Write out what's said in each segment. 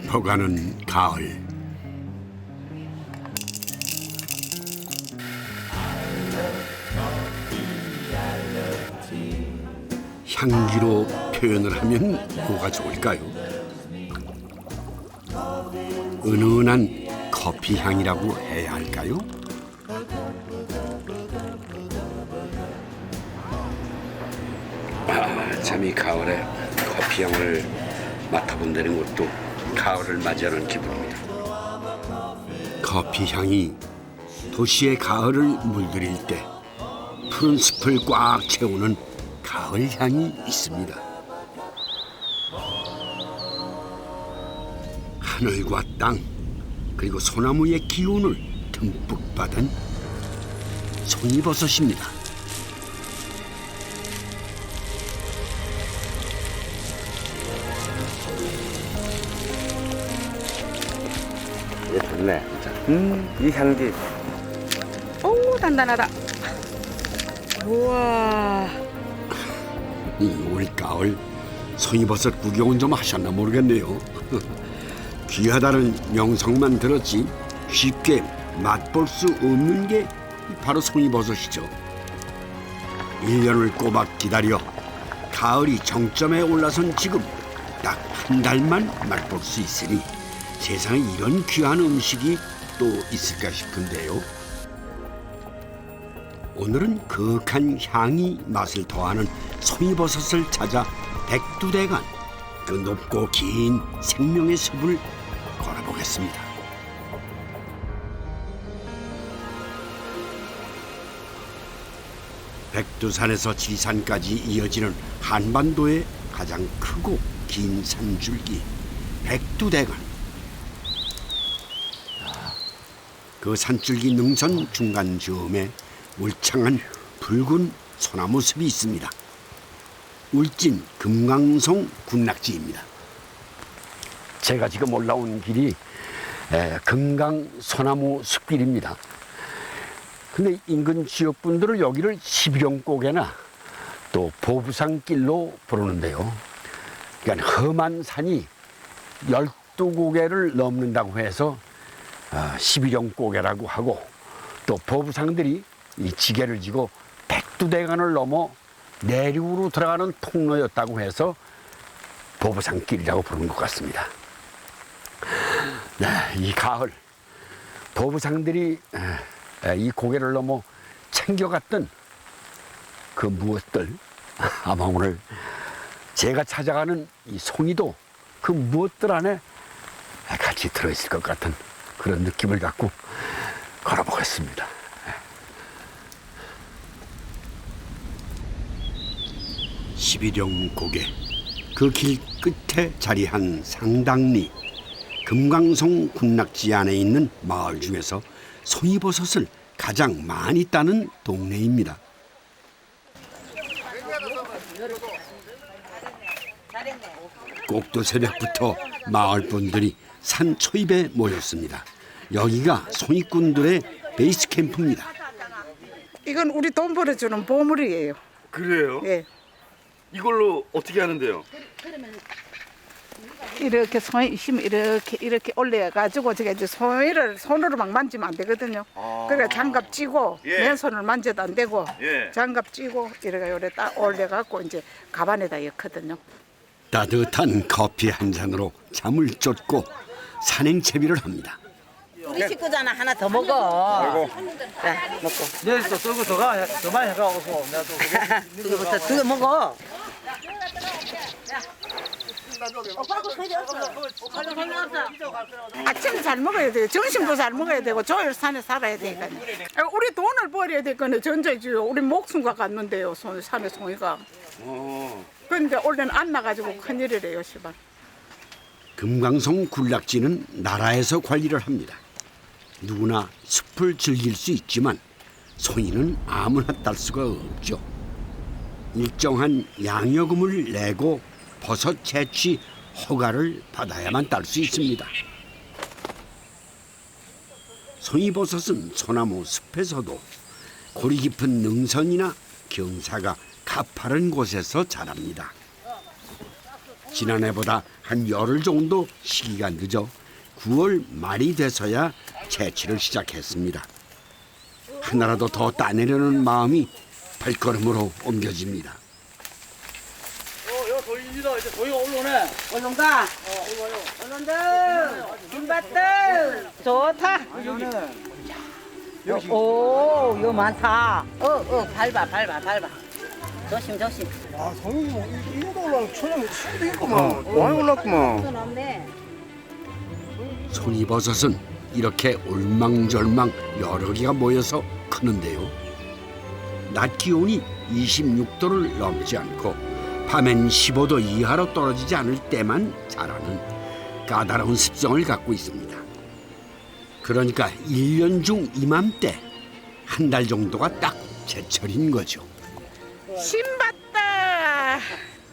깊어가는 가을. 향기로 표현을 하면 뭐가 좋을까요? 은은한 커피 향이라고 해야 할까요? 참 이 가을에 커피 향을 맡아본다는 것도 가을을 맞이하는 기분입니다. 커피 향이 도시의 가을을 물들일 때 푸른 숲을 꽉 채우는 가을 향이 있습니다. 하늘과 땅 그리고 소나무의 기운을 듬뿍 받은 송이버섯입니다. 이제 좋네 진짜. 이 향기. 오 단단하다. 우와. 이 올가을 송이버섯 구경은 좀 하셨나 모르겠네요. 귀하다는 명성만 들었지 쉽게 맛볼 수 없는 게 바로 송이버섯이죠. 1년을 꼬박 기다려 가을이 정점에 올라선 지금 딱 한 달만 맛볼 수 있으니 세상에 이런 귀한 음식이 또 있을까 싶은데요. 오늘은 그윽한 향이 맛을 더하는 송이버섯을 찾아 백두대간 그 높고 긴 생명의 숲을 걸어보겠습니다. 백두산에서 지산까지 이어지는 한반도의 가장 크고 긴 산줄기 백두대간. 그 산줄기 능선 중간쯤에 울창한 붉은 소나무 숲이 있습니다. 울진 금강송 군락지입니다. 제가 지금 올라온 길이 금강 소나무 숲길입니다. 근데 인근 지역분들은 여기를 11용곡에나 또 보부산길로 부르는데요. 그러니까 험한 산이 12고개를 넘는다고 해서 11용곡이라고 하고, 또 보부상들이 이 지게를 지고 백두대간을 넘어 내륙으로 들어가는 통로였다고 해서 보부산길이라고 부르는 것 같습니다. 네, 이 가을 보부상들이 이 고개를 넘어 챙겨갔던 그 무엇들, 아마 오늘 제가 찾아가는 이 송이도 그 무엇들 안에 같이 들어있을 것 같은 그런 느낌을 갖고 걸어보겠습니다. 십일용 고개, 그 길 끝에 자리한 상당리, 금강송 군락지 안에 있는 마을 중에서 송이버섯을 가장 많이 따는 동네입니다. 꼭두 새벽부터 마을 분들이 산 초입에 모였습니다. 여기가 송이꾼들의 베이스 캠프입니다. 이건 우리 돈 벌어주는 보물이에요. 그래요? 예. 이걸로 어떻게 하는데요? 이렇게 송이 있으면 이렇게 올려가지고 제가 이제 송이를 손으로 막 만지면 안 되거든요. 그러니까 장갑 찌고 예. 맨손을 만져도 안 되고 예. 장갑 찌고 이렇게 요래 딱 올려갖고 이제 가방에다 넣거든요. 따뜻한 커피 한 잔으로 잠을 쫓고 산행채비를 합니다. 우리 식구잖아. 하나 더 먹어. 자, 먹고. 내일 또 썰고 더 많이 해가고 내가 또 그거부터 두 개 먹어. 아침 잘 먹어야 돼요. 점심도 잘 먹어야 되고 조일산에 살아야 되니까요. 우리 돈을 벌어야 될 거는 전제지요. 우리 목숨과 같는데요. 산에 송이가. 그런데 올해는 안 나가지고 큰일이래요, 시발. 금강송 군락지는 나라에서 관리를 합니다. 누구나 숲을 즐길 수 있지만 송이는 아무나 딸 수가 없죠. 일정한 양여금을 내고 버섯 채취 허가를 받아야만 딸 수 있습니다. 송이버섯은 소나무 숲에서도 고리 깊은 능선이나 경사가 가파른 곳에서 자랍니다. 지난해보다 한 열흘 정도 시기가 늦어 9월 말이 돼서야 채취를 시작했습니다. 하나라도 더 따내려는 마음이 발걸음으로 옮겨집니다. 요 도입니다. 이제 도이가 올라오네. 얼른 가. 얼른들. 김밭들. 좋다. 오, 요 많다. 밟아. 조심. 아, 성이 이 정도 올라오면 천연 치도 되겠구만. 많이 올랐구만. 손 없네. 송이버섯은 이렇게 올망졸망 여러 개가 모여서 크는데요. 낮 기온이 26도를 넘지 않고 밤엔 15도 이하로 떨어지지 않을 때만 자라는 까다로운 습성을 갖고 있습니다. 그러니까 1년 중 이맘때 한 달 정도가 딱 제철인 거죠. 신봤다.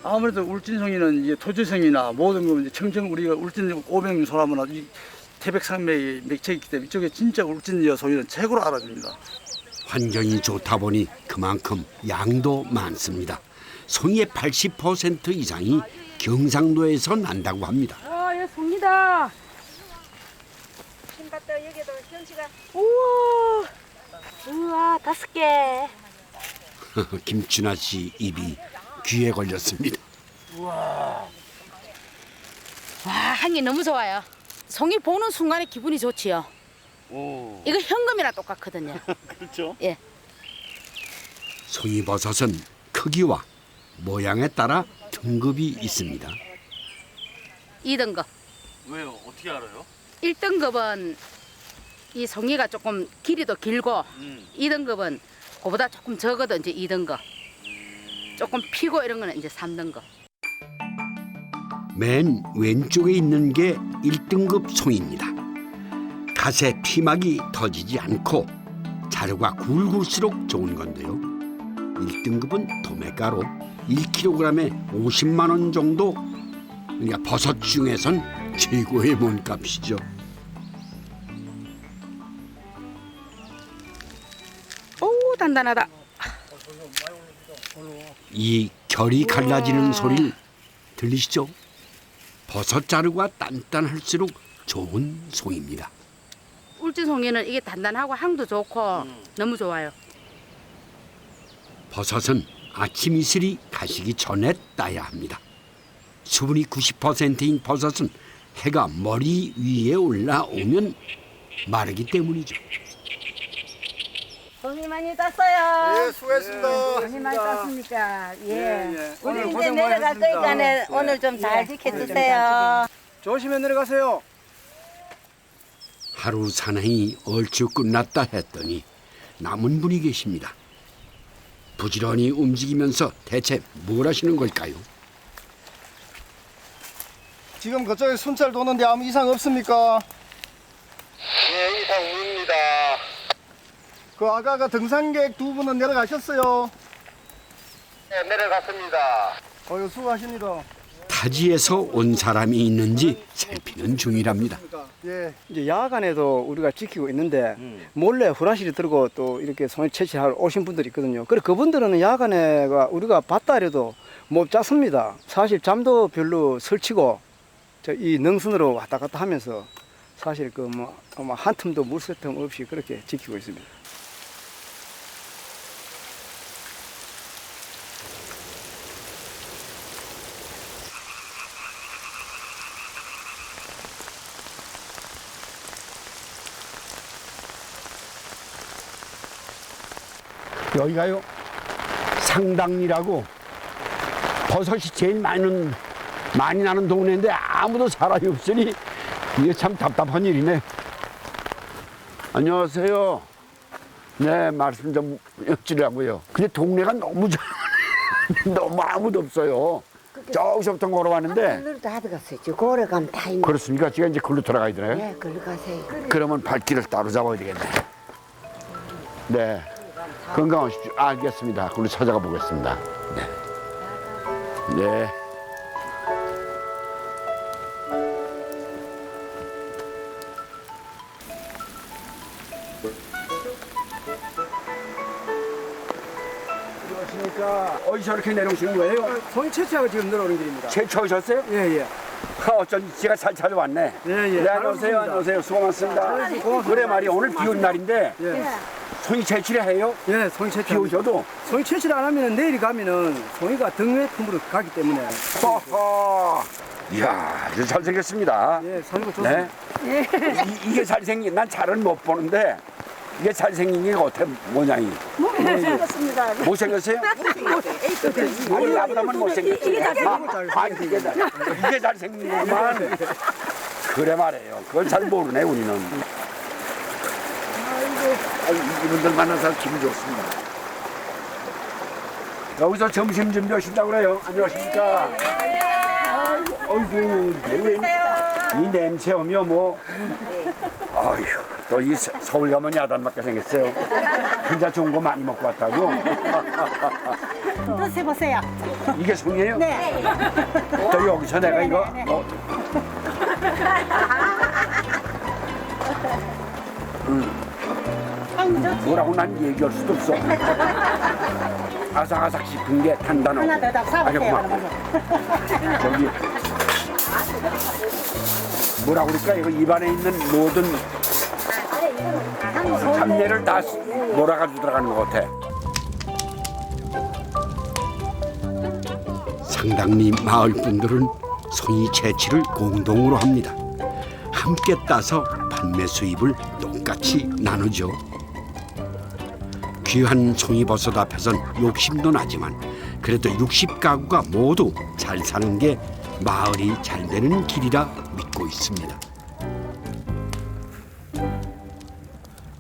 아무래도 울진송이는 이제 토지성이나 모든 거 이제 청정 우리가 울진 500년 소나무나 이 태백산맥의 맥체이기 때문에 이쪽에 진짜 울진 송이는 최고로 알아줍니다. 환경이 좋다 보니 그만큼 양도 많습니다. 송이의 80% 이상이 경상도에서 난다고 합니다. 예, 송이다. 김밭들 여기도 현지가. 우와, 5개. 김춘아 씨 입이 귀에 걸렸습니다. 와, 향이 너무 좋아요. 송이 보는 순간에 기분이 좋지요. 오. 이거 현금이랑 똑같거든요. 그렇죠. 예. 송이버섯은 크기와 모양에 따라 등급이 있습니다. 2등급. 왜요? 어떻게 알아요? 1등급은 이 송이가 조금 길이도 길고 2등급은 그보다 조금 적어도 이제 2등급. 조금 피고 이런 거는 이제 3등급. 맨 왼쪽에 있는 게 1등급 송이입니다. 갓에 피막이 터지지 않고 자루가 굵을수록 좋은 건데요. 1등급은 도매가로 1kg에 50만 원 정도, 그러니까 버섯 중에선 최고의 몸값이죠. 오, 단단하다. 이 결이 갈라지는 소리 들리시죠? 버섯 자루가 단단할수록 좋은 송이입니다. 울진 송이는 이게 단단하고 향도 좋고 너무 좋아요. 버섯은 아침 이슬이 가시기 전에 따야 합니다. 수분이 90%인 버섯은 해가 머리 위에 올라오면 마르기 때문이죠. 송이 많이 땄어요. 예, 수고했습니다. 송이 많이 땄습니까? 예. 우리 오늘 이제 고생 내려갈 많으셨습니다. 거니까 오늘 좀 잘 지켜주세요. 조심히 내려가세요. 하루 산행이 얼추 끝났다 했더니 남은 분이 계십니다. 부지런히 움직이면서 대체 뭘 하시는 걸까요? 지금 그쪽에 순찰 도는데 아무 이상 없습니까? 예, 이상 없습니다. 그 아까 등산객 두 분은 내려가셨어요. 네, 내려갔습니다. 어유 수고하십니다. 타지에서 온 사람이 있는지 살피는 중이랍니다. 예. 이제 야간에도 우리가 지키고 있는데 몰래 후라시를 들고 또 이렇게 송이 채취하러 오신 분들이 있거든요. 그래 그분들은 야간에가 우리가 봤다 해도 못 잤습니다. 사실 잠도 별로 설치고 이 능선으로 왔다 갔다 하면서 사실 그 뭐 한 틈도 물새틈 없이 그렇게 지키고 있습니다. 여기가요 상당리라고 버섯이 제일 많이 나는 동네인데 아무도 사람이 없으니 이게 참 답답한 일이네. 안녕하세요. 네, 말씀 좀 여쭈려고요. 근데 동네가 너무 너무 아무도 없어요. 저기서부터 걸어왔는데. 글로 다 들어갔어요. 저 고래 가면 다 있는. 그렇습니까? 지금 이제 글로 돌아가야 되나요? 네, 글로 가세요. 그러면 발길을 따로 잡아야 되겠네. 네. 건강하십시오. 알겠습니다. 글로 찾아가 보겠습니다. 네. 네. 안녕하십니까. 어디서 이렇게 내려오시는 거예요? 송이 채취하고 지금 내려오는 길입니다. 채취하셨어요? 예, 예. 어쩐지 제가 잘 찾아왔네. 예, 예. 네, 안녕하세요. 안녕하세요. 수고 많습니다. 그래 말이야. 오늘 비 온 날인데 예. 송이 채취를 해요? 예, 송이 채취. 비 오셔도? 송이 채취를 안 하면 내일 가면은 송이가 등외품으로 가기 때문에. 허허. 이야, 이제 잘생겼습니다. 예, 송이가 좋습니다. 네? 이게 잘생긴, 난 잘은 못 보는데 이게 잘생긴 게 어때 모양이? 못생겼습니다. 못생겼어요? 아니, 나보다는 못생겼지. 이게 잘생긴 거만. 그래 말해요. 그걸 잘 모르네, 우리는. 아이고, 이분들 만나서 기분 좋습니다. 여기서 점심 준비하신다고 그래요. 안녕하십니까? 어이구, 이 냄새 오며 뭐. 아휴, 또 이 서울 가면 야단맞게 생겼어요. 혼자 좋은 거 많이 먹고 왔다고. 또 세보세요. 이게 송이에요? 네. 또 여기서 내가 이거 뭐라고 난 얘기할 수도 없어. 아삭아삭 씹은 게 단단하고. 하나 더 딱 사보세요. 저기 뭐라고 그럴까? 이거 입안에 있는 모든 잡내를 다 몰아가지고 들어가는 것 같아. 상당히 마을 분들은 송이 채취를 공동으로 합니다. 함께 따서 판매 수입을 똑같이 나누죠. 귀한 송이버섯 앞에선 욕심도 나지만 그래도 60가구가 모두 잘 사는 게 마을이 잘 되는 길이라 믿고 있습니다.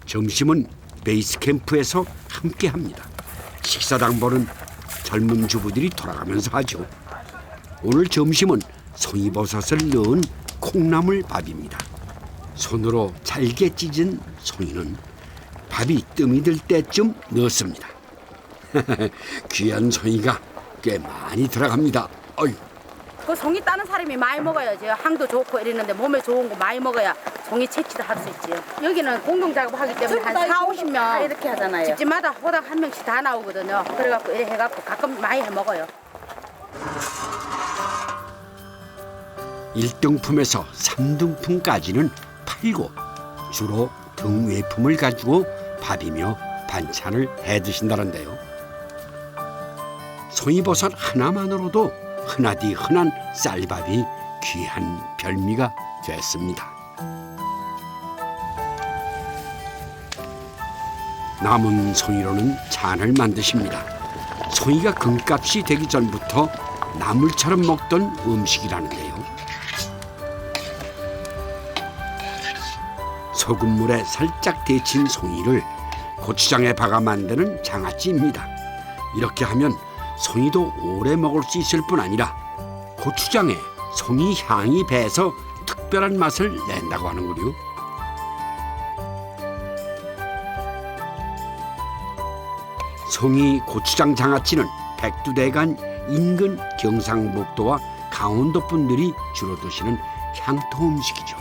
점심은 베이스 캠프에서 함께 합니다. 식사 당번은 젊은 주부들이 돌아가면서 하죠. 오늘 점심은 송이버섯을 넣은 콩나물밥입니다. 손으로 잘게 찢은 송이는 밥이 뜸이 들 때쯤 넣습니다. 귀한 송이가 꽤 많이 들어갑니다. 어이. 그 송이 따는 사람이 많이 먹어야지. 향도 좋고 이랬는데 몸에 좋은 거 많이 먹어야 송이 채취도 할 수 있지. 여기는 공동 작업하기 때문에 한 40-50명 이렇게 하잖아요. 집집마다 호당 한 명씩 다 나오거든요. 그래갖고 이래 해갖고 가끔 많이 해 먹어요. 1등품에서 3등품까지는 팔고 주로 등외품을 가지고 밥이며 반찬을 해 드신다는데요. 송이버섯 하나만으로도 흔하디 흔한 쌀밥이 귀한 별미가 됐습니다. 남은 송이로는 잔을 만드십니다. 송이가 금값이 되기 전부터 나물처럼 먹던 음식이라는데요. 소금물에 살짝 데친 송이를 고추장에 박아 만드는 장아찌입니다. 이렇게 하면 송이도 오래 먹을 수 있을 뿐 아니라 고추장에 송이 향이 배서 특별한 맛을 낸다고 하는군요. 송이 고추장 장아찌는 백두대간 인근 경상북도와 강원도 분들이 주로 드시는 향토 음식이죠.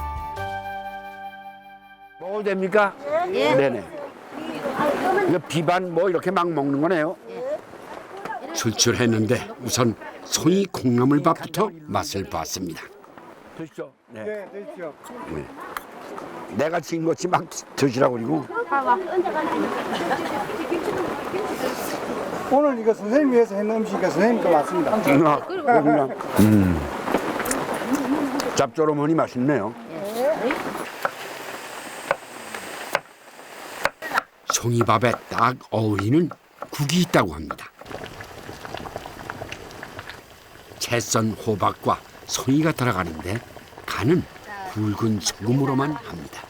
먹어도 됩니까? 예. 네네. 이거 비반 뭐 이렇게 막 먹는 거네요. 출출했는데 우선 송이 콩나물밥부터 맛을 봤습니다. 드시죠. 네. 네, 드십시오. 네. 내가 지은 것이 막 드시라고 그리고. 오늘 이거 선생님 위해서 했는 음식이니까 선생님 거 맞습니다. 그렇구나. 짭조름하니 맛있네요. 송이밥에 딱 어울리는 국이 있다고 합니다. 채썬 호박과 송이가 들어가는데 간은 굵은 소금으로만 합니다.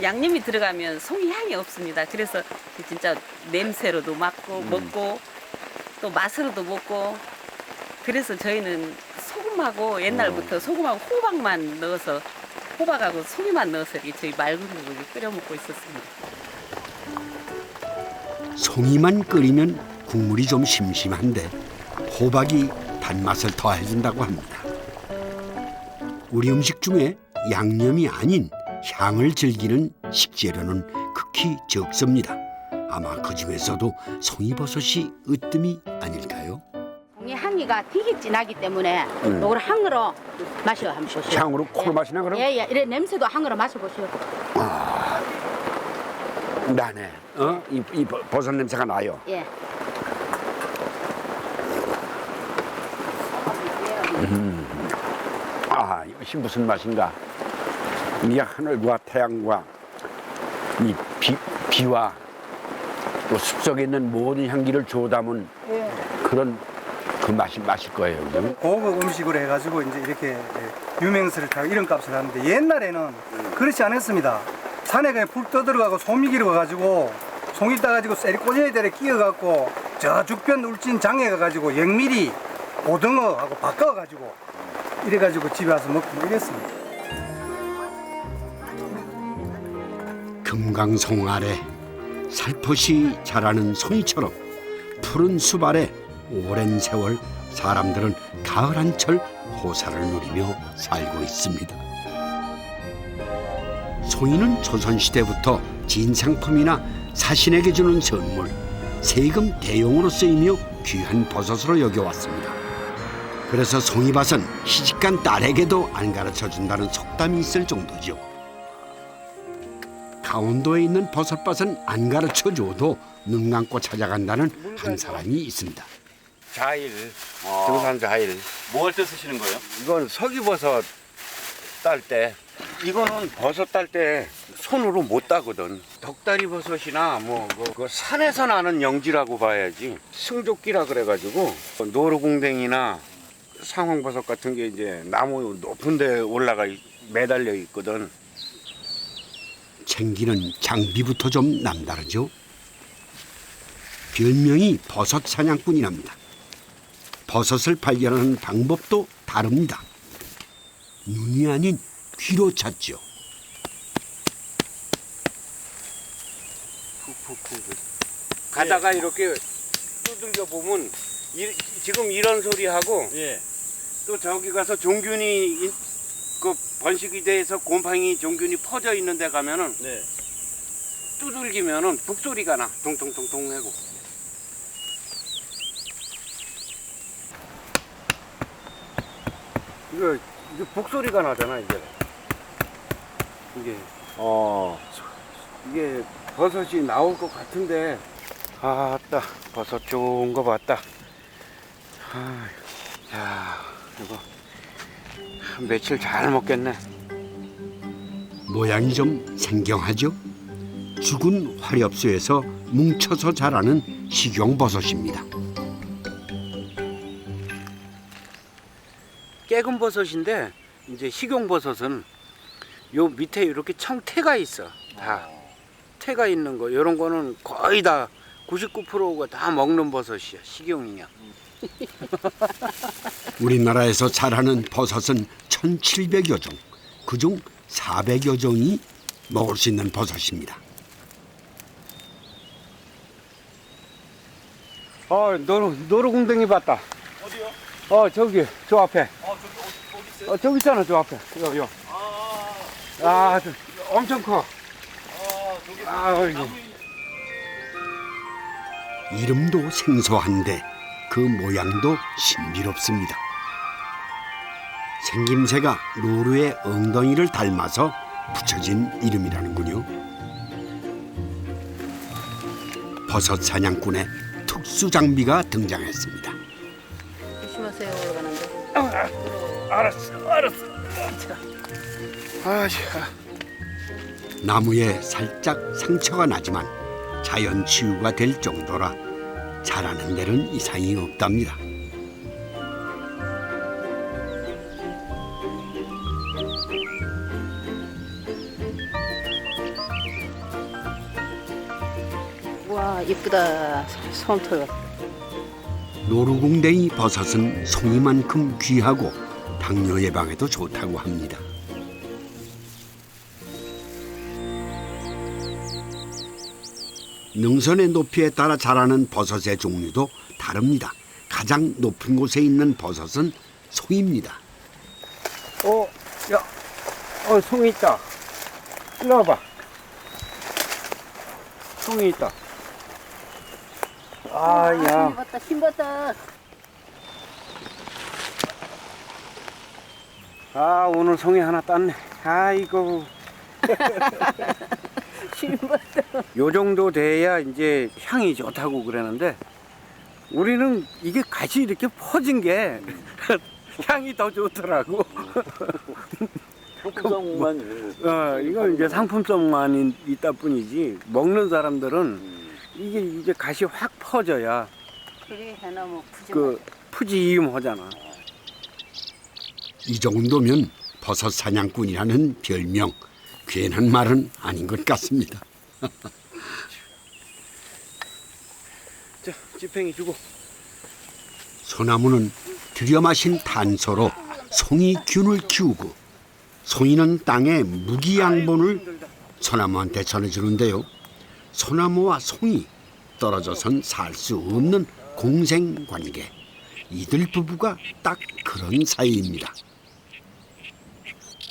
양념이 들어가면 송이 향이 없습니다. 그래서 진짜 냄새로도 맡고 먹고 또 맛으로도 먹고 그래서 저희는 소금하고 옛날부터 소금하고 호박만 넣어서 호박하고 송이만 넣어서 이렇게 저희 맑은 국을 끓여 먹고 있었습니다. 송이만 끓이면 국물이 좀 심심한데 호박이 단맛을 더해준다고 합니다. 우리 음식 중에 양념이 아닌 향을 즐기는 식재료는 극히 적습니다. 아마 그 중에서도 송이버섯이 으뜸이 아닐까요? 이 향기가 되게 진하기 때문에 이걸 향으로 마셔 한번 보시오. 향으로 코로 마시나 그럼? 예예. 이래 냄새도 향으로 마셔보시오. 나네. 이 버섯 냄새가 나요. 예. 이것이 무슨 맛인가? 이 하늘과 태양과 이 비와 또 숲속에 있는 모든 향기를 주워 담은 그런 그 맛이 맛일 거예요. 그죠? 고급 음식으로 해가지고 이제 이렇게 유명세를 타고 이런 값을 하는데 옛날에는 그렇지 않았습니다. 산에 그냥 불 떠들어가고 소미기를 가가지고 송이 따가지고 쇠리 꼬쟁이들에 끼어갖고 저 죽변 울진 장에 가가지고 영미리 오등어하고 바꿔가지고 이래가지고 집에 와서 먹고 이랬습니다. 금강송 아래 살포시 자라는 송이처럼 푸른 숲 아래 오랜 세월 사람들은 가을 한철 호사를 누리며 살고 있습니다. 송이는 조선시대부터 진상품이나 사신에게 주는 선물, 세금 대용으로 쓰이며 귀한 버섯으로 여겨왔습니다. 그래서 송이밭은 시집간 딸에게도 안 가르쳐준다는 속담이 있을 정도죠. 강원도에 있는 버섯밭은 안 가르쳐줘도 눈 감고 찾아간다는 한 사람이 있습니다. 자일, 등산 자일. 뭐 할 때 쓰시는 거예요? 이건 서기버섯 딸 때. 이거는 버섯 딸 때 손으로 못 따거든. 덕다리 버섯이나 그 산에서 나는 영지라고 봐야지. 승조끼라 그래가지고 노루궁뎅이나 상황버섯 같은 게 이제 나무 높은 데 올라가 매달려 있거든. 챙기는 장비부터 좀 남다르죠. 별명이 버섯 사냥꾼이랍니다. 버섯을 발견하는 방법도 다릅니다. 눈이 아닌 귀로 찾죠. 가다가 이렇게 두들겨 보면 지금 이런 소리 하고 예. 또 저기 가서 종균이 그 번식이 돼서 곰팡이 종균이 퍼져 있는 데 가면은 네. 두들기면은 북소리가 나. 동통통통 하고. 이거 북소리가 나잖아, 이제. 이게 버섯이 나올 것 같은데. 아따, 버섯 좋은 거 봤다. 야, 이거 한 며칠 잘 먹겠네. 모양이 좀 생경하죠. 죽은 화렵수에서 뭉쳐서 자라는 식용버섯입니다. 깨금 버섯인데 이제 식용버섯은 요 밑에 이렇게 청태가 있어. 다 태가 있는 거. 이런 거는 거의 다 99%가 다 먹는 버섯이야. 식용이야. 우리나라에서 자라는 버섯은 1,700여 종, 그중 400여 종이 먹을 수 있는 버섯입니다. 노루궁뎅이 봤다. 어디요? 저기, 저 앞에. 저기 있잖아, 저 앞에. 요. 엄청 커. 이름도 생소한데 그 모양도 신비롭습니다. 생김새가 노루의 엉덩이를 닮아서 붙여진 이름이라는군요. 버섯 사냥꾼의 특수 장비가 등장했습니다. 조심하세요. 올라가는데. 알았어. 나무에 살짝 상처가 나지만 자연 치유가 될 정도라 자라는 데는 이상이 없답니다. 와 이쁘다. 솜털. 노루궁뎅이 버섯은 송이만큼 귀하고 당뇨 예방에도 좋다고 합니다. 능선의 높이에 따라 자라는 버섯의 종류도 다릅니다. 가장 높은 곳에 있는 버섯은 송이입니다. 송이 있다. 일로 와봐. 송이 있다. 아야. 힘받다 힘받다. 아 오늘 송이 하나 땄네. 아이고. 힘받다. 요 정도 돼야 이제 향이 좋다고 그러는데 우리는 이게 같이 이렇게 퍼진 게 향이 더 좋더라고. 상품성만 이건 이제 상품성만 있다 뿐이지 먹는 사람들은 이게 가시 확 퍼져야 그래 해나무 그 푸짐하잖아. 이 정도면 버섯 사냥꾼이라는 별명 괜한 말은 아닌 것 같습니다. 자, 지팽이 주고. 소나무는 들여 마신 탄소로 송이균을 키우고 송이는 땅에 무기양분을 소나무한테 전해주는데요. 소나무와 송이 떨어져선 살 수 없는 공생관계. 이들 부부가 딱 그런 사이입니다.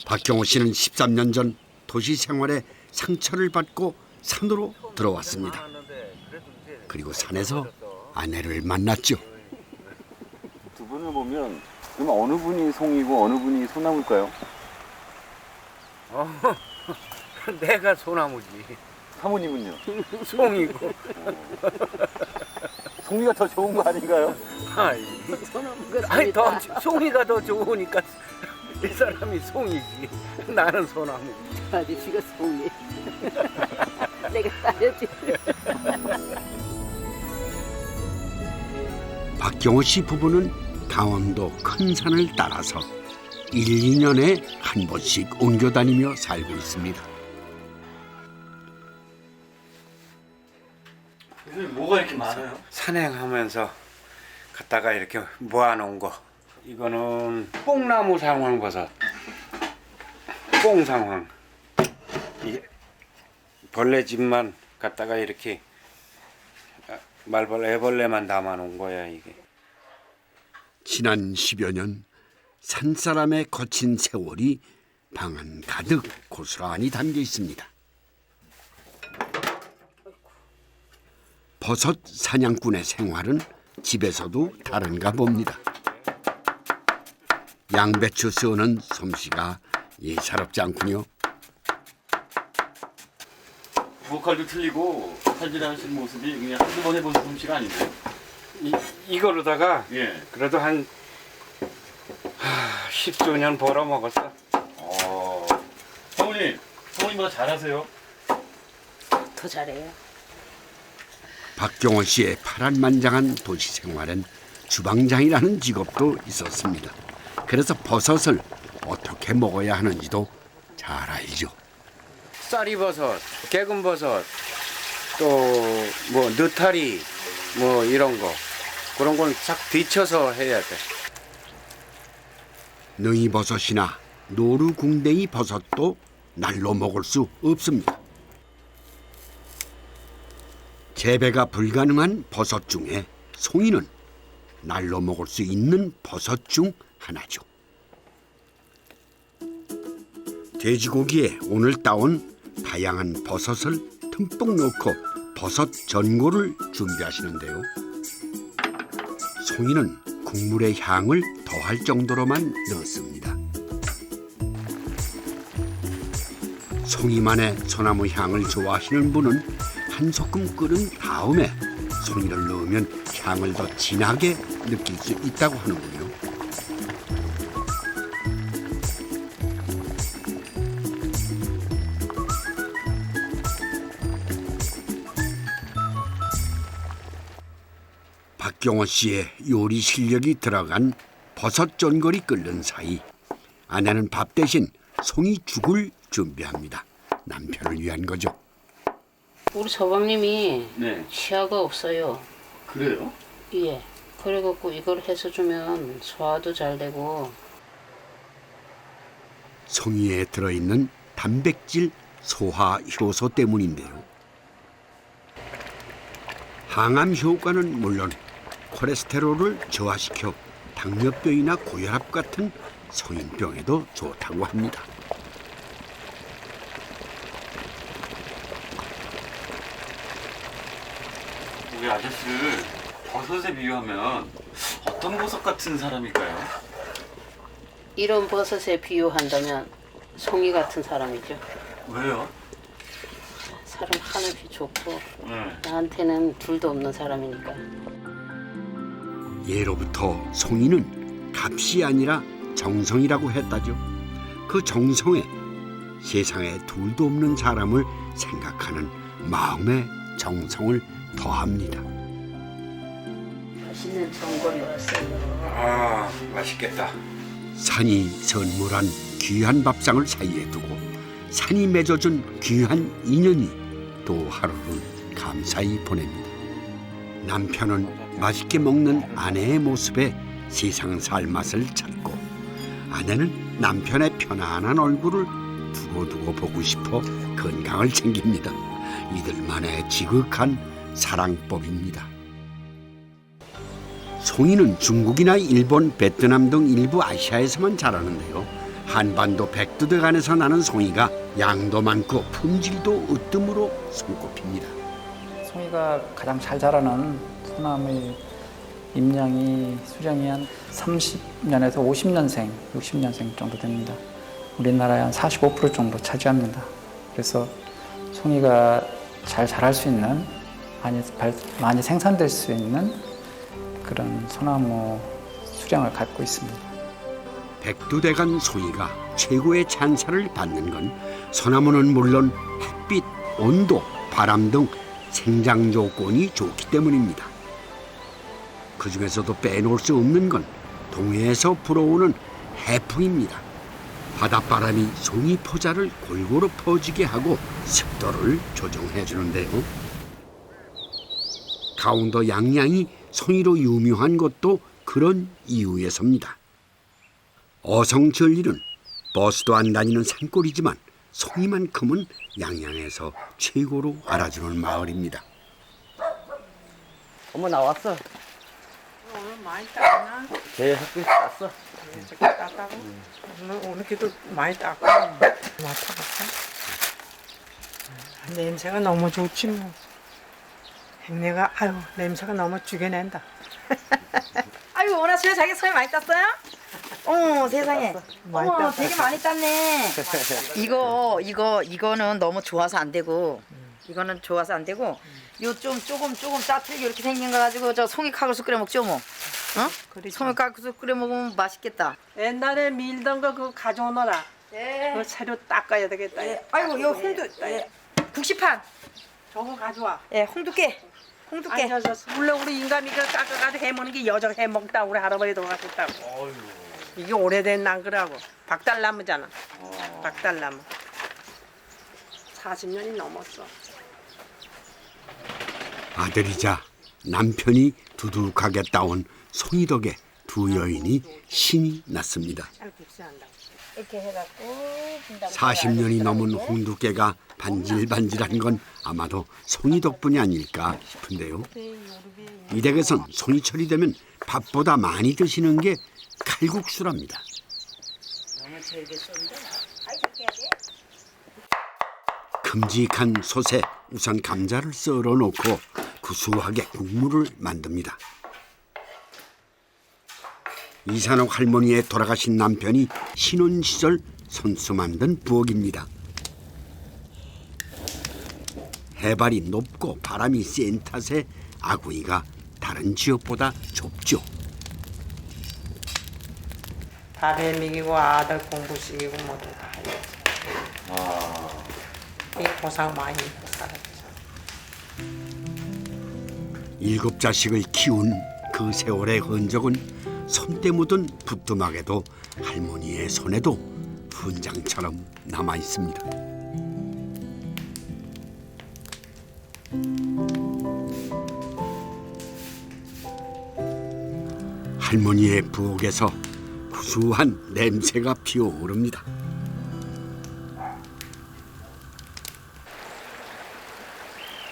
박경호 씨는 13년 전 도시 생활에 상처를 받고 산으로 들어왔습니다. 그리고 산에서 아내를 만났죠. 두 분을 보면 그럼 어느 분이 송이고 어느 분이 소나무일까요? 내가 소나무지. 사모님은요? 송이고. 송이가 더 좋은 거 아닌가요? 아니 더 송이가 더 좋으니까 이 사람이 송이지. 나는 소나무. 아저씨가 송이. 내가 따렸지. 박경호 씨 부부는 강원도 큰 산을 따라서 1, 2년에 한 번씩 옮겨 다니며 살고 있습니다. 뭐가 이렇게 많아요? 산행하면서 갖다가 이렇게 모아놓은 거. 이거는 뽕나무 상황버섯. 뽕상황. 이게 벌레 집만 갖다가 이렇게 말벌 애벌레만 담아놓은 거야 이게. 지난 10여 년 산사람의 거친 세월이 방 가득 고스란히 담겨 있습니다. 버섯 사냥꾼의 생활은 집에서도 다른가 봅니다. 양배추 쏘는 솜씨가 예사롭지 않군요. 보컬도 틀리고 살질하시는 모습이 그냥 한두 번 해본 솜씨가 아닌데요? 이거로다가 예. 그래도 한 10수년 벌어먹었어. 사모님보다 잘하세요? 더 잘해요. 박경호 씨의 파란만장한 도시 생활엔 주방장이라는 직업도 있었습니다. 그래서 버섯을 어떻게 먹어야 하는지도 잘 알죠. 쌀이버섯, 개근버섯, 또 뭐 느타리 뭐 이런 거 그런 건 싹 데쳐서 해야 돼. 능이버섯이나 노루궁뎅이 버섯도 날로 먹을 수 없습니다. 재배가 불가능한 버섯 중에 송이는 날로 먹을 수 있는 버섯 중 하나죠. 돼지고기에 오늘 따온 다양한 버섯을 듬뿍 넣고 버섯 전골을 준비하시는데요. 송이는 국물의 향을 더할 정도로만 넣습니다. 송이만의 소나무 향을 좋아하시는 분은 한 소끔 끓은 다음에 송이를 넣으면 향을 더 진하게 느낄 수 있다고 하는군요. 박경호 씨의 요리 실력이 들어간 버섯 전골이 끓는 사이 아내는 밥 대신 송이죽을 준비합니다. 남편을 위한 거죠. 우리 서방님이 네. 치아가 없어요. 그래요? 예. 그래갖고 이걸 해서 주면 소화도 잘 되고. 송이에 들어있는 단백질 소화 효소 때문인데요. 항암 효과는 물론 콜레스테롤을 저하시켜 당뇨병이나 고혈압 같은 성인병에도 좋다고 합니다. 이게 아주 아저씨를 버섯에 비유하면 어떤 버섯 같은 사람일까요? 이런 버섯에 비유한다면 송이 같은 사람이죠. 왜요? 사람 한없이 좋고 네. 나한테는 둘도 없는 사람이니까. 예로부터 송이는 값이 아니라 정성이라고 했다죠. 그 정성에 세상에 둘도 없는 사람을 생각하는 마음의 정성을 더합니다. 맛있는 전골이 왔어요. 아, 맛있겠다. 산이 선물한 귀한 밥상을 사이에 두고 산이 맺어준 귀한 인연이 또 하루를 감사히 보냅니다. 남편은 맛있게 먹는 아내의 모습에 세상 살 맛을 찾고 아내는 남편의 편안한 얼굴을 두고두고 보고 싶어 건강을 챙깁니다. 이들만의 지극한 사랑법입니다. 송이는 중국이나 일본, 베트남 등 일부 아시아에서만 자라는데요. 한반도 백두대간에서 나는 송이가 양도 많고 품질도 으뜸으로 손꼽힙니다. 송이가 가장 잘 자라는 소나무의 임량이 수령이 한 30년에서 50년생, 60년생 정도 됩니다. 우리나라의 한 45% 정도 차지합니다. 그래서 송이가 잘 자랄 수 있는, 많이 생산될 수 있는 그런 소나무 수령을 갖고 있습니다. 백두대간 송이가 최고의 찬사를 받는 건 소나무는 물론 햇빛, 온도, 바람 등 생장 조건이 좋기 때문입니다. 그 중에서도 빼놓을 수 없는 건 동해에서 불어오는 해풍입니다. 바닷바람이 송이 포자를 골고루 퍼지게 하고 습도를 조정해 주는데요. 강원도 양양이 송이로 유명한 것도 그런 이유에서입니다. 어성천리는 버스도 안 다니는 산골이지만 송이만큼은 양양에서 최고로 알아주는 마을입니다. 어머 나왔어. 오늘 많이 땄나? 제 학교에서 땄어. 저기 땄다고? 오늘 그래도 많이 땄고 맡아볼까? 냄새가 너무 좋지 뭐. 내가 아유 냄새가 너무 죽여낸다. 아이고 오나 집에 자기 소리 많이 땄어요? 어머 세상에. 많이 어머 땄다. 되게 많이 땄네. 이거는 너무 좋아서 안 되고 이거는 좋아서 안 되고 요 좀 조금 짜투리게 이렇게 생긴 거 가지고 저 송이 칼국수 끓여 먹죠 뭐. 어? 송이 칼국수 끓여 먹으면 맛있겠다. 옛날에 밀던 거 그거 가져오너라. 네. 그거 재료 닦아야 되겠다. 아이고 요 홍두 국시판. 저거 가져와. 예 홍두깨. 앉아서 원래 우리 인간이가 깎아가지고 해먹는 게 여적 해먹다 우리 할아버지 돌아가셨다고. 이게 오래된 나그라고 박달나무잖아. 박달나무. 40년이 넘었어. 아들이자 남편이 두둑하게 따온 송이 덕에 두 여인이 신이 났습니다. 이렇게 해갖고 40년이 넘은 홍두깨가 반질반질한 건 아마도 송이 덕분이 아닐까 싶은데요. 이 댁에선 송이철이 되면 밥보다 많이 드시는 게 칼국수랍니다. 큼직한 솥에 우선 감자를 썰어 놓고 구수하게 국물을 만듭니다. 이산옥 할머니의 돌아가신 남편이 신혼 시절 손수 만든 부엌입니다. 해발이 높고 바람이 센 탓에 아궁이가 다른 지역보다 좁죠. 밥에 먹이고 아들 공부시키고 모두 다 해야지. 이 보상 많이 입고 살았죠. 7 자식을 키운 그 세월의 흔적은 손때 묻은 부뚜막에도 할머니의 손에도 훈장처럼 남아 있습니다. 할머니의 부엌에서 구수한 냄새가 피어오릅니다.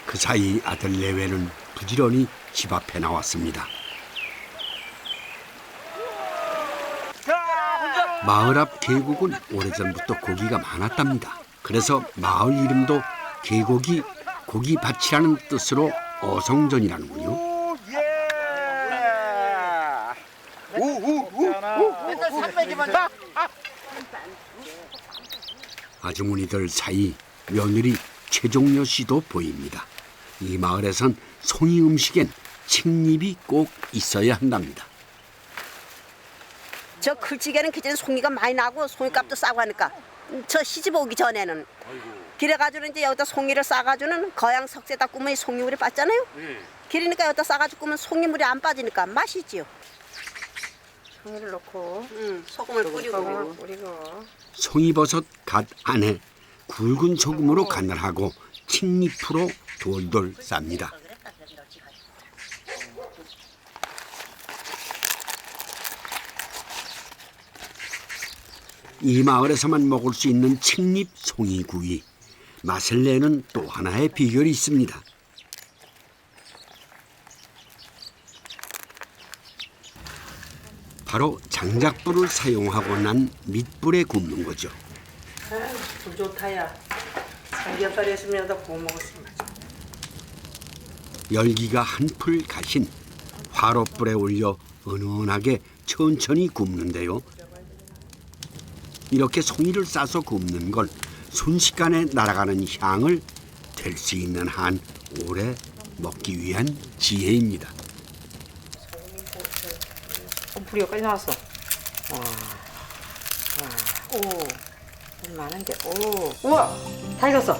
그 사이 아들 내외는 부지런히 집 앞에 나왔습니다. 마을 앞 계곡은 오래전부터 고기가 많았답니다. 그래서 마을 이름도 계곡이 고기밭이라는 뜻으로 어성전이라는군요. 아주머니들 사이 며느리 최종여 씨도 보입니다. 이 마을에선 송이 음식엔 칡잎이 꼭 있어야 한답니다. 저 글찌개는 그전에 송이가 많이 나고 송이값도 싸고 하니까 저 시집 오기 전에는 그래가지고 이제 여기다 송이를 싸가지고는 거양 석쇠다 꾸면 송이물이 빠잖아요. 그러니까 여기다 싸가지고 꾸면 송이물이 안 빠지니까 맛있지요. 송이를 넣고 소금을 뿌리고 송이버섯 갓 안에 굵은 소금으로 간을 하고 칡잎으로 돌돌 쌉니다. 이 마을에서만 먹을 수 있는 칡잎 송이구이. 맛을 내는 또 하나의 비결이 있습니다. 바로 장작불을 사용하고 난 밑불에 굽는 거죠. 불 좋다야. 삼겹살 했으면 더 구워 먹었으면. 열기가 한풀 가신 화롯불에 올려 은은하게 천천히 굽는데요. 이렇게 송이를 싸서 굽는 건 순식간에 날아가는 향을 될 수 있는 한 오래 먹기 위한 지혜입니다. 불이 여기까지 나왔어. 많은데, 우와, 다 익었어.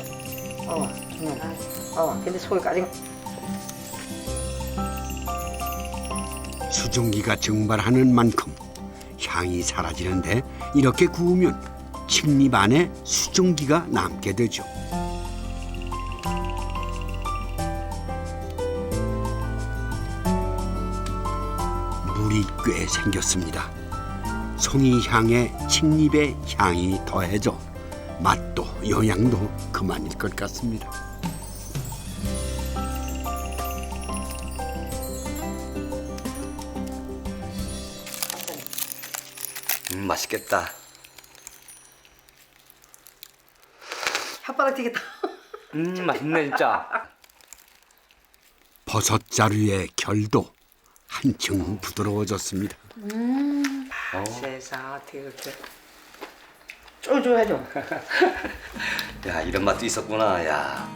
근데 소리까지. 수증기가 증발하는 만큼 향이 사라지는데 이렇게 구우면 칡잎 안에 수증기가 남게 되죠. 물이 꽤 생겼습니다. 송이 향에 칡잎의 향이 더해져 맛도 영양도 그만일 것 같습니다. 맛있겠다. 혓바닥 튀겠다. 맛있네 진짜. 버섯자루의 결도 한층 부드러워졌습니다. 세상 어떻게 그렇게 쫄쫄하죠. 야 이런 맛도 있었구나. 야.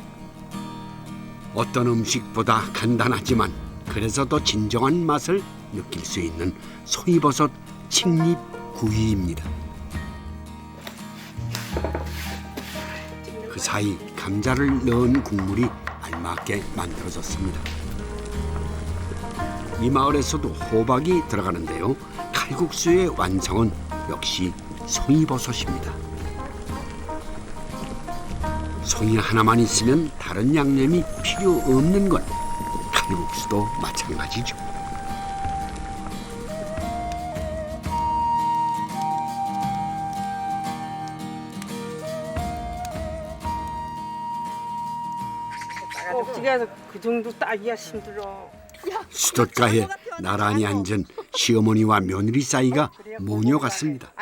어떤 음식보다 간단하지만 그래서 더 진정한 맛을 느낄 수 있는 송이버섯 칡잎 구이입니다. 그 사이 감자를 넣은 국물이 알맞게 만들어졌습니다. 이 마을에서도 호박이 들어가는데요. 칼국수의 완성은 역시 송이버섯입니다. 송이 하나만 있으면 다른 양념이 필요 없는 것. 칼국수도 마찬가지죠. 꼭지가 그 정도 따기가 힘들어. 수도가에 나란히 앉은 시어머니와 며느리 사이가 모녀 같습니다.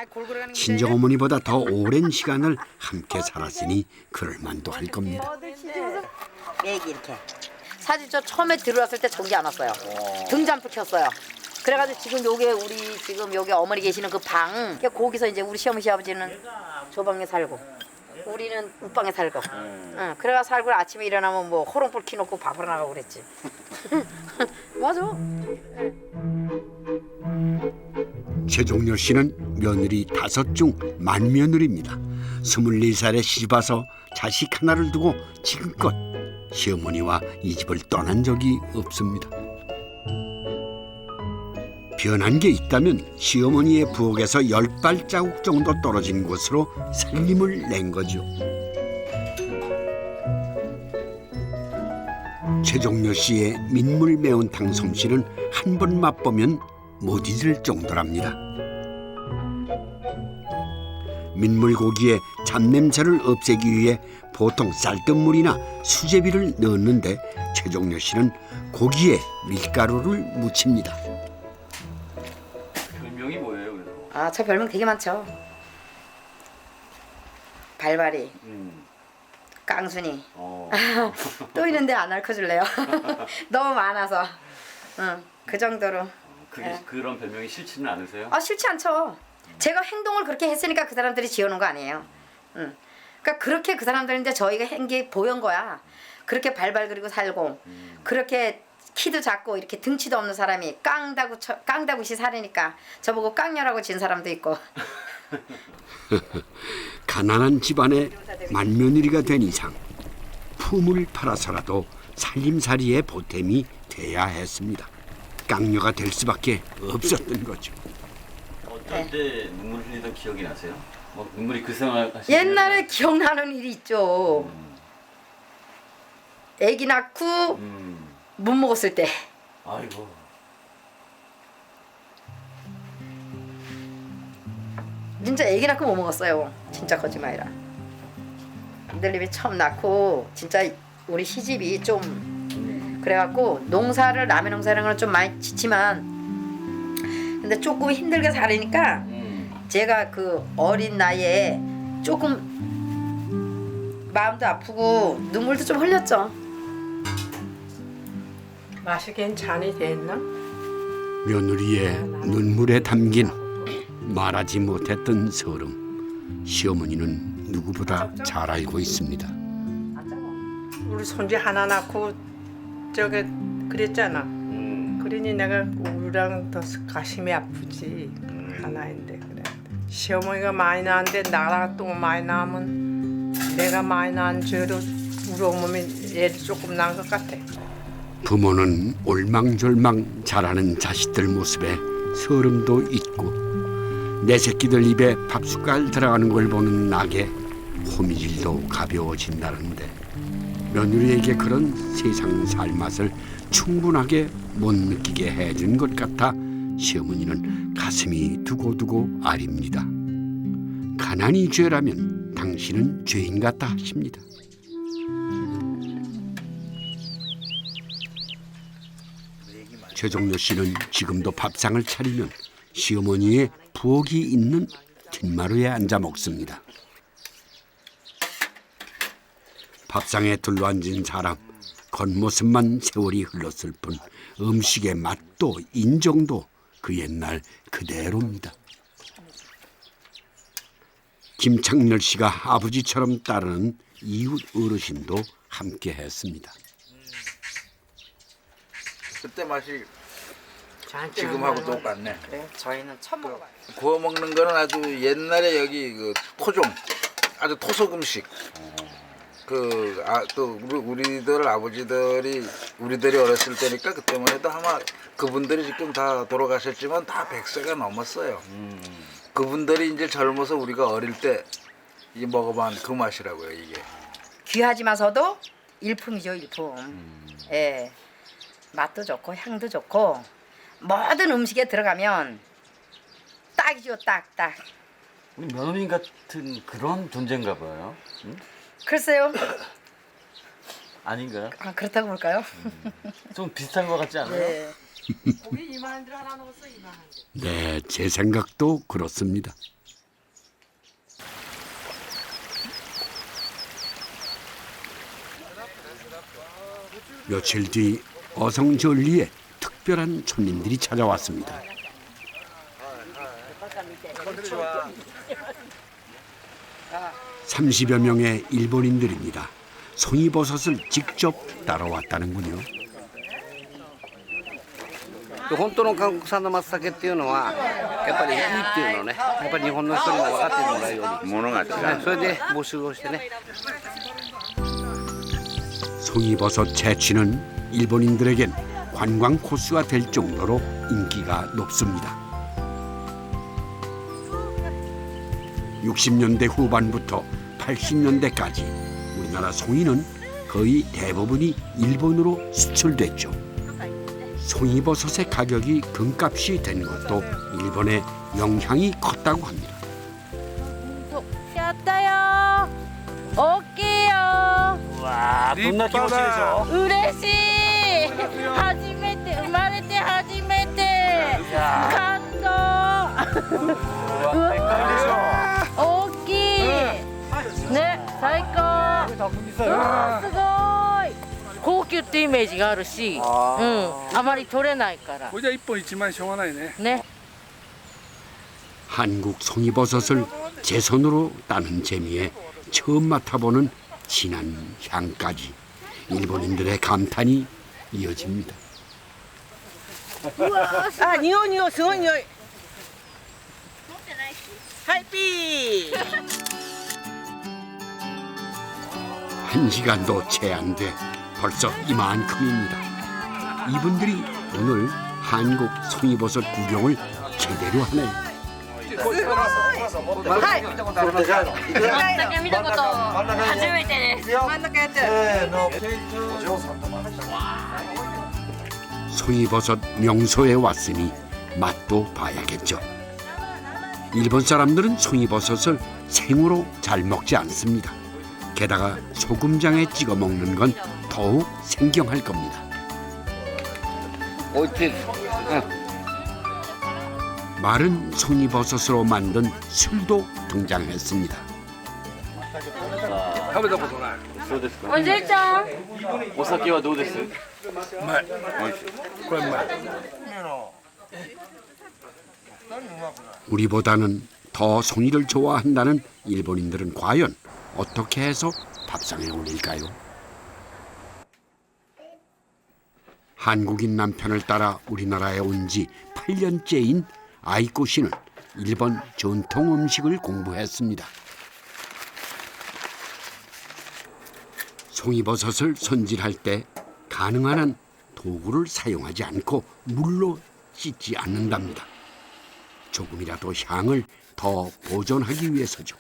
친정어머니보다 더 오랜 시간을 함께 살았으니 그럴만도 할 겁니다. 애기 이렇게. 사실 저 처음에 들어왔을 때 전기 안 왔어요. 등잔불 켰어요. 그래가지고 지금 요게 우리 지금 여기 어머니 계시는 그 방. 거기서 이제 우리 시어머니 시아버지는 저 방에 살고 우리는 웃방에 살고. 응, 그래가 살고 아침에 일어나면 뭐 호롱불 켜놓고 밥을 나가고 그랬지. 맞아. 최종렬 씨는 며느리 5 중 맏며느리입니다. 24살에 시집와서 자식 하나를 두고 지금껏 시어머니와 이 집을 떠난 적이 없습니다. 변한 게 있다면 시어머니의 부엌에서 10발자국 정도 떨어진 곳으로 살림을 낸 거죠. 최종렬 씨의 민물 매운탕 솜씨는 한 번 맛보면 못 잊을 정도랍니다. 민물고기의 잡냄새를 없애기 위해 보통 쌀뜨물이나 수제비를 넣는데 최종렬 씨는 고기에 밀가루를 묻힙니다. 별명이 뭐예요, 그래서? 아, 저 별명 되게 많죠. 발발이, 깡순이. 또 있는데 안 앓혀줄래요? 너무 많아서. 그 정도로. 그런 별명이 싫지는 않으세요? 싫지 않죠. 제가 행동을 그렇게 했으니까 그 사람들이 지어놓은 거 아니에요. 그러니까 그렇게 그 사람들인데 저희가 한 게 보연 거야. 그렇게 발발 그리고 살고 그렇게 키도 작고 이렇게 등치도 없는 사람이 깡다구시 살으니까 저보고 깡녀라고 진 사람도 있고. 가난한 집안의 맏며느리가 된 이상 품을 팔아서라도 살림살이의 보탬이 돼야 했습니다. 깡녀가 될 수밖에 없었던 거죠. 어떨 때 눈물 흘리던 기억이 나세요? 뭐 눈물이 그 생각하시는 옛날에 기억나는 일이 있죠. 애기 낳고 못 먹었을 때. 아이고. 진짜 애기 낳고 못 먹었어요. 진짜 거짓말이라. 이들님이 처음 낳고 진짜 우리 시집이 좀 그래갖고 남의 농사라는 좀 많이 지치만 근데 조금 힘들게 살으니까 제가 그 어린 나이에 조금 마음도 아프고 눈물도 좀 흘렸죠. 맛이 괜찮이 됐나? 며느리의 눈물에 담긴 말하지 못했던 서름. 시어머니는 누구보다 잘 알고 있습니다. 우리 손주 하나 낳고 저게 그랬잖아. 그러니 내가 우리랑 더 가슴이 아프지. 하나인데 그래. 시어머니가 많이 낳았는데 나랑 또 많이 낳으면 내가 많이 낳은 죄로 우리 어머니 애를 조금 낳은 것 같아. 부모는 올망졸망 자라는 자식들 모습에 서름도 있고 내 새끼들 입에 밥숟갈 들어가는 걸 보는 낙에 호미질도 가벼워진다는데 며느리에게 그런 세상 살맛을 충분하게 못 느끼게 해준 것 같아 시어머니는 가슴이 두고두고 아립니다. 가난이 죄라면 당신은 죄인 같다 하십니다. 최종로 씨는 지금도 밥상을 차리면 시어머니의 부엌이 있는 뒷마루에 앉아 먹습니다. 밥상에 둘러앉은 사람, 겉모습만 세월이 흘렀을 뿐 음식의 맛도 인정도 그 옛날 그대로입니다. 김창렬 씨가 아버지처럼 따르는 이웃 어르신도 함께 했습니다. 그때 맛이 지금하고 똑같네. 그래, 저희는 처음 먹어봐요. 구워 먹는 거는 아주 옛날에 여기 그 토종, 아주 토속 음식. 또 우리들 아버지들이 우리들이 어렸을 때니까 그때만 해도 아마 그분들이 지금 다 돌아가셨지만 다 100세가 넘었어요. 그분들이 이제 젊어서 우리가 어릴 때 이 먹어본 그 맛이라고요 이게. 귀하지만서도 일품이죠 일품. 예, 맛도 좋고 향도 좋고 모든 음식에 들어가면 딱이죠 딱. 우리 며느님 같은 그런 존재인가 봐요. 응? 글쎄요. 아닌가요? 그렇다고 볼까요? 좀 비슷한 것 같지 않아요? 네. 우리 이만한들 하나 넣었어 이만한. 네, 제 생각도 그렇습니다. 며칠 뒤 어성절리에 특별한 손님들이 찾아왔습니다. (30여) 명의 일본인들입니다. 송이버섯을 직접 따라왔다는군요. 本当の韓国産の松茸っていうのはやっぱりいいっていうのをね、やっぱり日本の人にも分かってもらうように物が違う。それで募集をしてね。 송이버섯 채취는 일본인들에겐 관광 코스가 될 정도로 인기가 높습니다. 60년대 후반부터 80년대까지 우리나라 송이는 거의 대부분이 일본으로 수출됐죠. 송이버섯의 가격이 금값이 된 것도 일본의 영향이 컸다고 합니다. 였다요. 올게요. 와, 겁나 기멋지죠. 우레시. 하지메테, 우마레테 하지메테. 감동. 오키. 네, 사이코. すごい高級ってイメージがあるし、あまり取れないから。これじゃ1本1万円しょうがないね。ね。 한국 송이버섯을 제 손으로 따는 재미에 처음 맡아보는 진한 향까지 일본인들의 감탄이 이어집니다. あ、匂い匂いすごい匂い。はいピー。 1시간도 채 안 돼 벌써 이만큼입니다. 이분들이 오늘 한국 송이버섯 구경을 제대로 하네요. はい。真ん中見たこと初めてです。真ん中やってる。 송이버섯 명소에 왔으니 맛도 봐야겠죠. 일본 사람들은 송이버섯을 생으로 잘 먹지 않습니다. 게다가 소금장에 찍어 먹는 건 더욱 생경할 겁니다. 마른 송이버섯으로 만든 술도 등장했습니다. 食べたことない。そうですか。おじいちゃん。お酒はどうです？うまい。これうまい。 우리보다는 더 송이를 좋아한다는 일본인들은 과연 어떻게 해서 밥상에 올릴까요? 한국인 남편을 따라 우리나라에 온 지 8년째인 아이코 씨는 일본 전통 음식을 공부했습니다. 송이버섯을 손질할 때 가능한 한 도구를 사용하지 않고 물로 씻지 않는답니다. 조금이라도 향을 더 보존하기 위해서죠.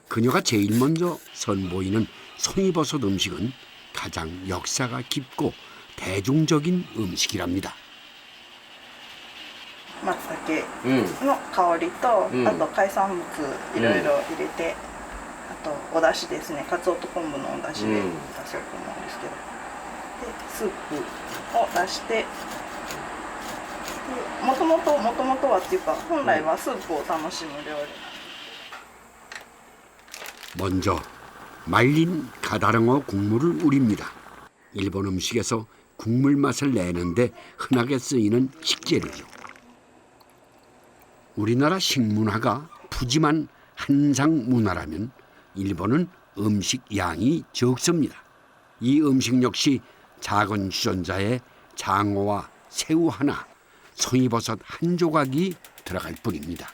그녀가 제일 먼저 선보이는 송이버섯 음식은 가장 역사가 깊고 대중적인 음식이랍니다. 松茸の香りと、あと海産物いろいろ入れて、あとお出汁ですね、かつおと昆布のお出汁で出そうと思うんですけど、でスープを出して、もともとはっていうか本来はスープを楽しむ料理。 먼저 말린 가다랑어 국물을 우립니다. 일본 음식에서 국물 맛을 내는데 흔하게 쓰이는 식재료죠. 우리나라 식문화가 푸짐한 한상 문화라면 일본은 음식 양이 적습니다. 이 음식 역시 작은 주전자에 장어와 새우 하나, 송이버섯 한 조각이 들어갈 뿐입니다.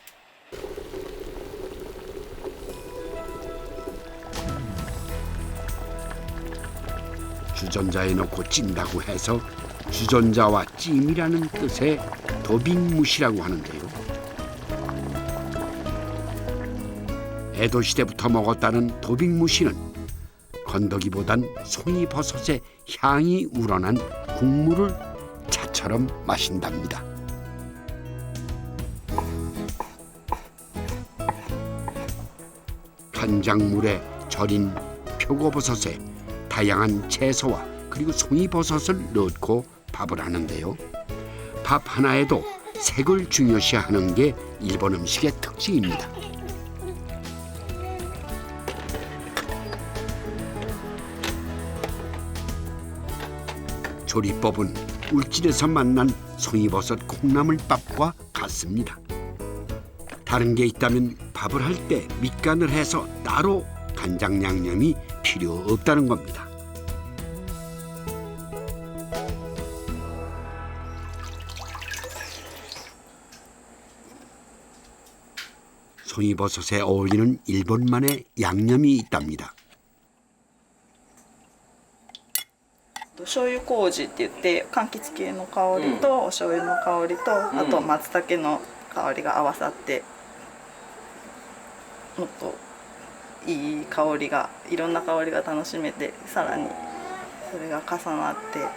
주전자에 넣고 찐다고 해서 주전자와 찜이라는 뜻의 도빅무시라고 하는데요. 에도시대부터 먹었다는 도빅무시는 건더기보단 송이버섯의 향이 우러난 국물을 차처럼 마신답니다. 간장물에 절인 표고버섯에 다양한 채소와 그리고 송이버섯을 넣고 밥을 하는데요. 밥 하나에도 색을 중요시하는 게 일본 음식의 특징입니다. 조리법은 울진에서 만난 송이버섯 콩나물밥과 같습니다. 다른 게 있다면 밥을 할 때 밑간을 해서 따로 간장 양념이 필요 없다는 겁니다. 송이버섯에 어울리는 일본만의 양념이 있답니다. 醤油麹って言って柑橘系の香りとお醤油の香りと、あと松茸の香りが合わさって、もっといい香りがいろんな香りが楽しめて、さらにそれが重なって。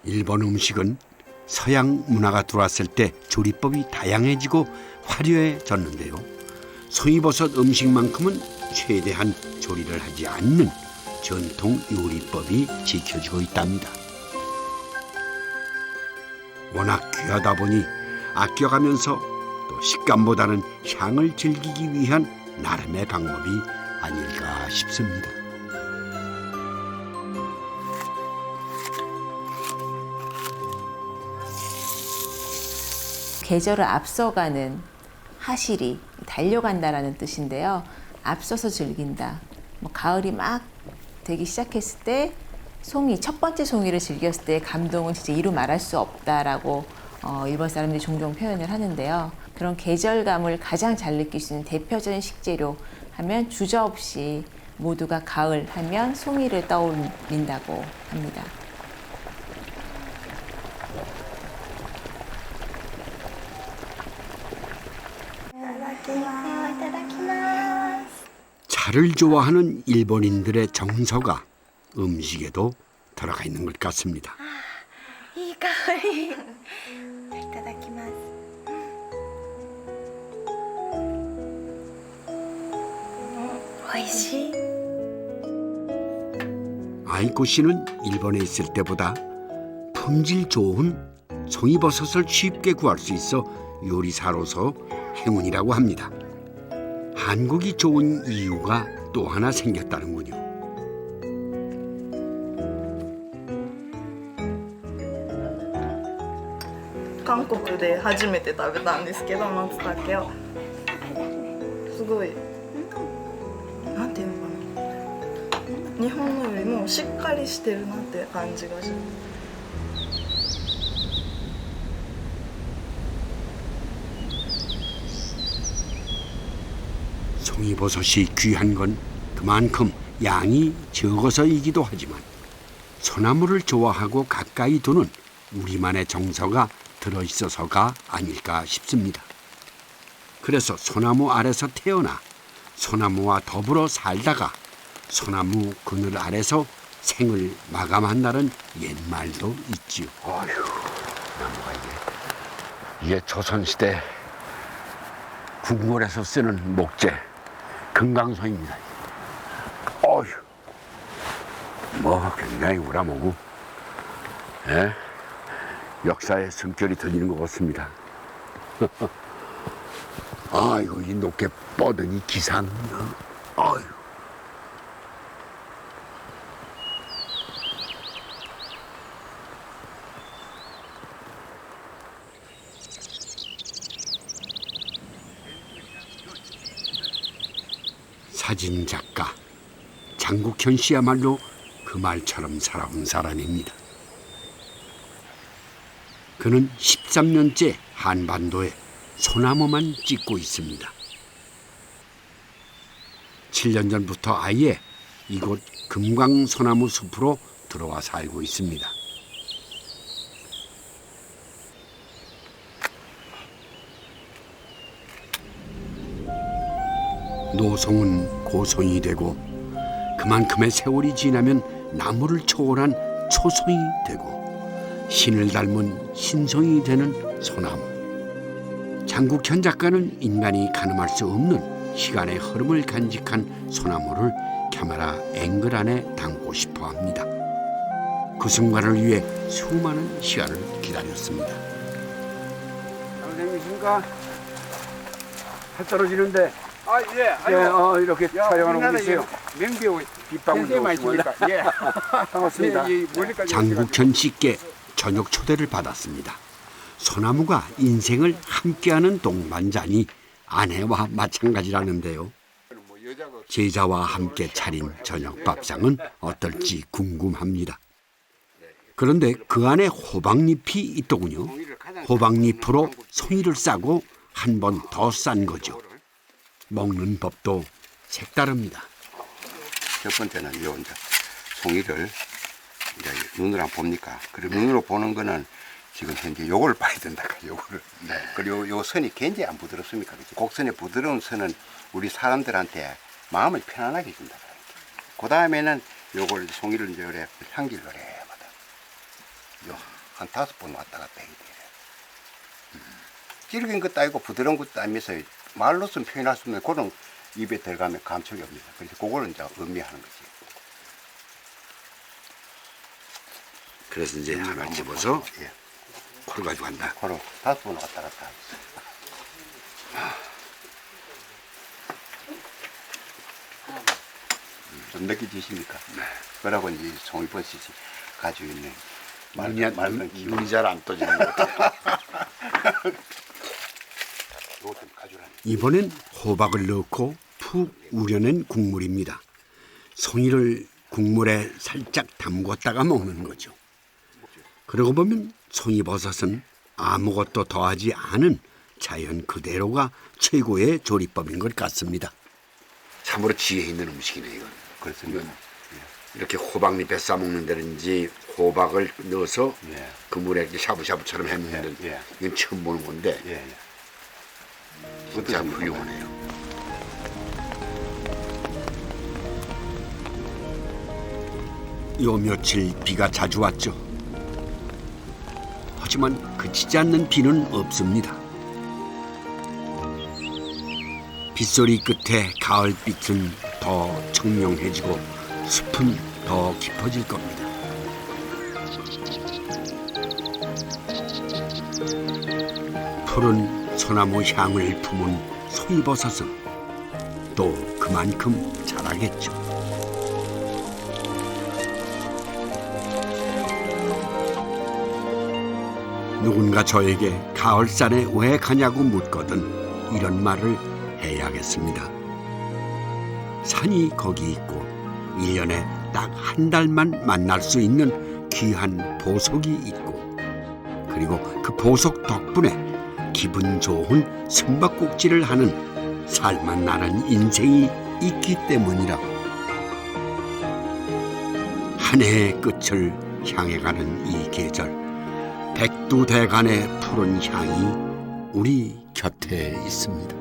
일본 음식은 서양 문화가 들어왔을 때 조리법이 다양해지고 화려해졌는데요. 송이버섯 음식만큼은 최대한 조리를 하지 않는 전통 요리법이 지켜지고 있답니다. 워낙 귀하다 보니 아껴가면서 또 식감보다는 향을 즐기기 위한 나름의 방법이 아닐까 싶습니다. 계절을 앞서가는 하실이 달려간다라는 뜻인데요. 앞서서 즐긴다. 뭐 가을이 막 되기 시작했을 때 송이, 첫 번째 송이를 즐겼을 때 감동은 진짜 이루 말할 수 없다라고 일본 사람들이 종종 표현을 하는데요. 그런 계절감을 가장 잘 느낄 수 있는 대표적인 식재료 하면 주저없이 모두가 가을 하면 송이를 떠올린다고 합니다. 차를 좋아하는 일본인들의 정서가 음식에도 들어가 있는 것 같습니다. いい香り。いただきます。 美味しい。 아이코 씨는 일본에 있을 때보다 품질 좋은 송이버섯을 쉽게 구할 수 있어 요리사로서 행운이라고 합니다. 한국이 좋은 이유가 또 하나 생겼다는군요. 韓国で初めて食べたんですけど、松茸をすごいなんていうのかな、日本のよりもしっかりしてるなって感じがします。 송이버섯이 귀한 건 그만큼 양이 적어서이기도 하지만 소나무를 좋아하고 가까이 두는 우리만의 정서가 들어있어서가 아닐까 싶습니다. 그래서 소나무 아래서 태어나 소나무와 더불어 살다가 소나무 그늘 아래서 생을 마감한다는 옛말도 있지요. 어휴, 나무가 이게 조선시대 궁궐에서 쓰는 목재, 금강송입니다. 어휴, 뭐 굉장히 우람하고, 예? 역사의 숨결이 들리는 것 같습니다. 아이고, 이 높게 뻗은 이 기상, 어휴. 사진작가 장국현 씨야말로 그 말처럼 살아온 사람입니다. 그는 13년째 한반도에 소나무만 찍고 있습니다. 7년 전부터 아예 이곳 금광소나무 숲으로 들어와 살고 있습니다. 노송은 고송이 되고 그만큼의 세월이 지나면 나무를 초월한 초송이 되고 신을 닮은 신송이 되는 소나무. 장국현 작가는 인간이 가늠할 수 없는 시간의 흐름을 간직한 소나무를 카메라 앵글 안에 담고 싶어 합니다. 그 순간을 위해 수많은 시간을 기다렸습니다. 선생님이십니까? 해 떨어지는데. 아, 예. 예, 이렇게 촬영하는 분 계세요. 맹비오 빗방울 많습니까? 예. 반갑습니다. 장국현 씨께 저녁 초대를 받았습니다. 소나무가 인생을 함께하는 동반자니 아내와 마찬가지라는데요. 제자와 함께 차린 저녁 밥상은 어떨지 궁금합니다. 그런데 그 안에 호박잎이 있더군요. 호박잎으로 송이를 싸고 한 번 더 싼 거죠. 먹는 법도 색다릅니다. 첫 번째는 이제 송이를 이제 눈으로 안 봅니까? 그리고 눈으로 보는 거는 지금 현재 요걸 봐야 된다. 요거를. 네. 그리고 요 선이 굉장히 안 부드럽습니까? 그치? 곡선의 부드러운 선은 우리 사람들한테 마음을 편안하게 준다. 그 다음에는 요걸 송이를 이제 그래 향기를 오래마다 한 5번 왔다 갔다 해야 돼. 질긴 것도 아니고 부드러운 것도 아니면서 말로서 표현할 수 없는 그런 입에 들어가면 감촉이 옵니다. 그래서 그거를 이제 의미하는 거지. 그래서 이제 하나 집어서 코를 가지고 간다. 코로 5번 왔다 갔다. 좀 느껴지십니까? 네. 그러고 이제 송이버섯이 가지고 있는 눈이 잘 안 떠지는 것 같아요. 이번엔 호박을 넣고 푹 우려낸 국물입니다. 송이를 국물에 살짝 담궜다가 먹는 거죠. 그러고 보면 송이버섯은 아무것도 더하지 않은 자연 그대로가 최고의 조리법인 것 같습니다. 참으로 지혜 있는 음식이네 이건. 그렇습니다. 이렇게 호박잎에 싸먹는다든지 호박을 넣어서 그 물에 이렇게 샤브샤브처럼 해먹는 이건 처음 보는 건데 진짜 훌륭하네요. 요 며칠 비가 자주 왔죠. 하지만 그치지 않는 비는 없습니다. 빗소리 끝에 가을빛은 더 청명해지고 숲은 더 깊어질 겁니다. 푸른 소나무 향을 품은 송이버섯은 또 그만큼 자라겠죠. 누군가 저에게 가을산에 왜 가냐고 묻거든 이런 말을 해야겠습니다. 산이 거기 있고 1년에 딱 한 달만 만날 수 있는 귀한 보석이 있고 그리고 그 보석 덕분에 기분 좋은 숨바꼭질을 하는 살맛 나는 인생이 있기 때문이라고. 한 해의 끝을 향해 가는 이 계절, 백두대간의 푸른 향이 우리 곁에 있습니다.